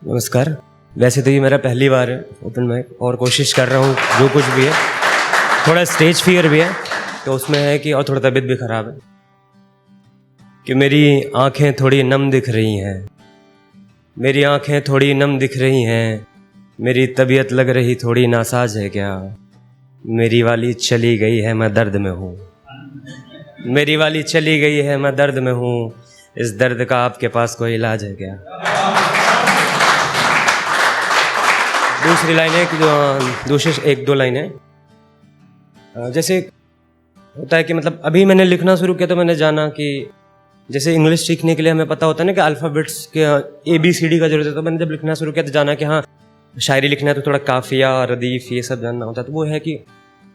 नमस्कार। वैसे तो ये मेरा पहली बार है ओपन माइक, और कोशिश कर रहा हूँ जो कुछ भी है। थोड़ा स्टेज फियर भी है तो उसमें है कि, और थोड़ा तबीयत भी ख़राब है कि मेरी आंखें थोड़ी नम दिख रही हैं, मेरी आंखें थोड़ी नम दिख रही हैं, मेरी तबीयत लग रही थोड़ी नासाज है क्या, मेरी वाली चली गई है मैं दर्द में हूँ, मेरी वाली चली गई है मैं दर्द में हूँ, इस दर्द का आपके पास कोई इलाज है क्या। दूसरी लाइन है कि जो दूसरी एक दो लाइन है, जैसे होता है कि मतलब अभी मैंने लिखना शुरू किया तो मैंने जाना कि जैसे इंग्लिश सीखने के लिए हमें पता होता है ना कि अल्फ़ाबेट्स के ABCD का जरूरत है। तो मैंने जब लिखना शुरू किया तो जाना कि हाँ शायरी लिखना है तो थोड़ा काफिया रदीफ ये सब जानना होता है। तो वो है कि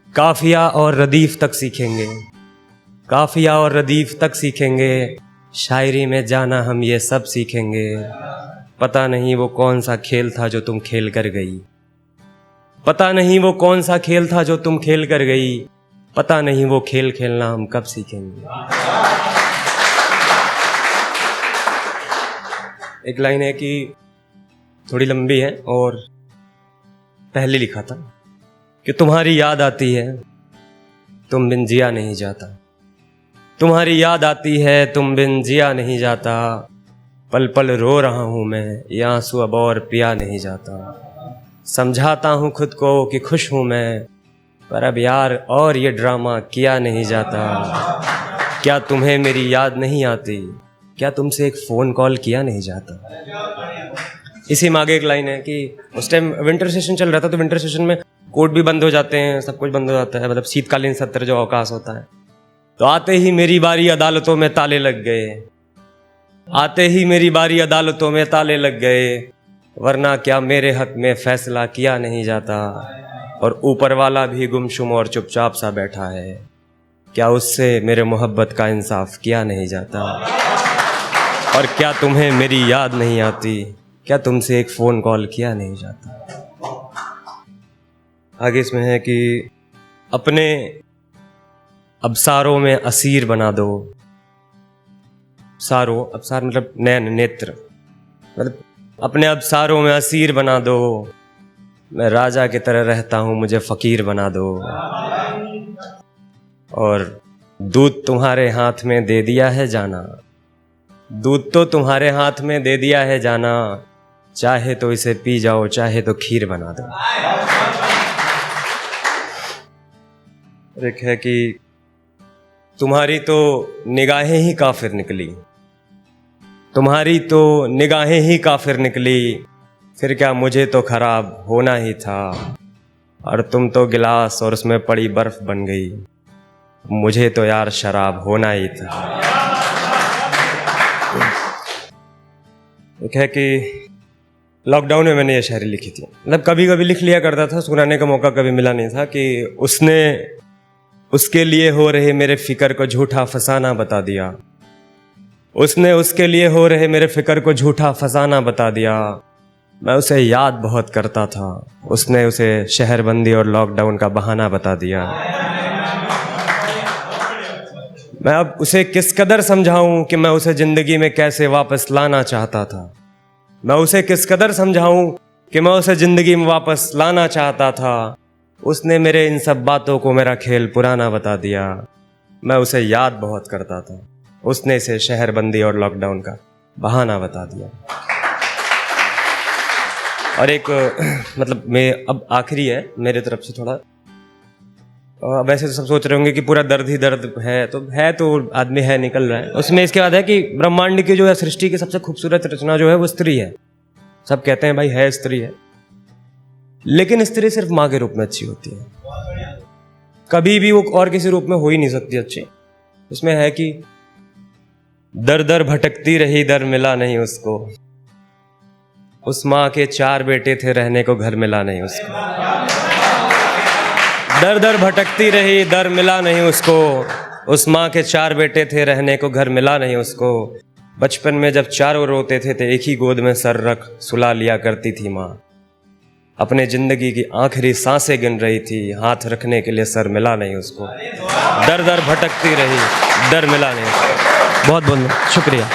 काफिया और रदीफ तक सीखेंगे, काफिया और रदीफ तक सीखेंगे, शायरी में जाना हम ये सब सीखेंगे। पता नहीं वो कौन सा खेल था जो तुम खेल कर गई, पता नहीं वो कौन सा खेल था जो तुम खेल कर गई, पता नहीं वो खेल खेलना हम कब सीखेंगे। एक लाइन है कि थोड़ी लंबी है और पहले लिखा था कि तुम्हारी याद आती है तुम बिन जिया नहीं जाता, तुम्हारी याद आती है तुम बिन जिया नहीं जाता, पल पल रो रहा हूँ मैं ये आंसू अब और पिया नहीं जाता, समझाता हूँ खुद को कि खुश हूँ मैं पर अब यार और ये ड्रामा किया नहीं जाता। क्या तुम्हें मेरी याद नहीं आती, क्या तुमसे एक फ़ोन कॉल किया नहीं जाता। इसी में आगे एक लाइन है कि उस टाइम विंटर सेशन चल रहा था तो विंटर सेशन में कोर्ट भी बंद हो जाते हैं, सब कुछ बंद हो जाता है, मतलब शीतकालीन सत्र जो अवकाश होता है। तो आते ही मेरी बारी अदालतों में ताले लग गए, आते ही मेरी बारी अदालतों में ताले लग गए, वरना क्या मेरे हक में फैसला किया नहीं जाता, और ऊपर वाला भी गुमशुम और चुपचाप सा बैठा है, क्या उससे मेरे मोहब्बत का इंसाफ किया नहीं जाता। और क्या तुम्हें मेरी याद नहीं आती, क्या तुमसे एक फ़ोन कॉल किया नहीं जाता। आगे इसमें है कि अपने अबसारों में असीर बना दो, सारो अबसार मतलब नैन नेत्र, मतलब अपने अबसारों में असीर बना दो, मैं राजा की तरह रहता हूँ मुझे फ़कीर बना दो। और दूध तुम्हारे हाथ में दे दिया है जाना, दूध तो तुम्हारे हाथ में दे दिया है जाना, चाहे तो इसे पी जाओ चाहे तो खीर बना दो। एक है कि तुम्हारी तो निगाहें ही काफिर निकली, तुम्हारी तो निगाहें ही काफिर निकली, फिर क्या मुझे तो खराब होना ही था, और तुम तो गिलास और उसमें पड़ी बर्फ बन गई, मुझे तो यार शराब होना ही था। एक है कि लॉकडाउन में मैंने ये शायरी लिखी थी, मतलब कभी कभी लिख लिया करता था, सुनाने का मौका कभी मिला नहीं था, कि उसने उसके लिए हो रहे मेरे फिक्र को झूठा फसाना बता दिया, उसने उसके लिए हो रहे मेरे फिक्र को झूठा फसाना बता दिया, मैं उसे याद बहुत करता था, उसने उसे शहरबंदी और लॉकडाउन का बहाना बता दिया। मैं अब उसे किस कदर समझाऊं कि मैं उसे जिंदगी में कैसे वापस लाना चाहता था, मैं उसे किस कदर समझाऊं कि मैं उसे जिंदगी में वापस लाना चाहता था, उसने मेरे इन सब बातों को मेरा खेल पुराना बता दिया, मैं उसे याद बहुत करता था, उसने इसे शहरबंदी और लॉकडाउन का बहाना बता दिया। और एक मतलब मैं अब आखिरी है मेरे तरफ से थोड़ा, वैसे तो सब सोच रहे होंगे कि पूरा दर्द ही दर्द है, तो आदमी है निकल रहा है उसमें। इसके बाद है कि ब्रह्मांड की जो है सृष्टि की सबसे खूबसूरत रचना जो है वो स्त्री है। सब कहते हैं भाई है स्त्री है, लेकिन स्त्री सिर्फ माँ के रूप में अच्छी होती है, कभी भी वो और किसी रूप में हो ही नहीं सकती अच्छी। उसमें है कि दर दर भटकती रही दर मिला नहीं उसको, उस माँ के 4 बेटे थे रहने को घर मिला नहीं उसको, दर दर भटकती रही दर मिला नहीं उसको, उस माँ के 4 बेटे थे रहने को घर मिला नहीं उसको, बचपन में जब चारों रोते थे तो एक ही गोद में सर रख सुला लिया करती थी माँ, अपने जिंदगी की आखिरी सांसें गिन रही थी, हाथ रखने के लिए सर मिला नहीं उसको, दर दर भटकती रही दर मिला नहीं उसको। बहुत बहुत शुक्रिया।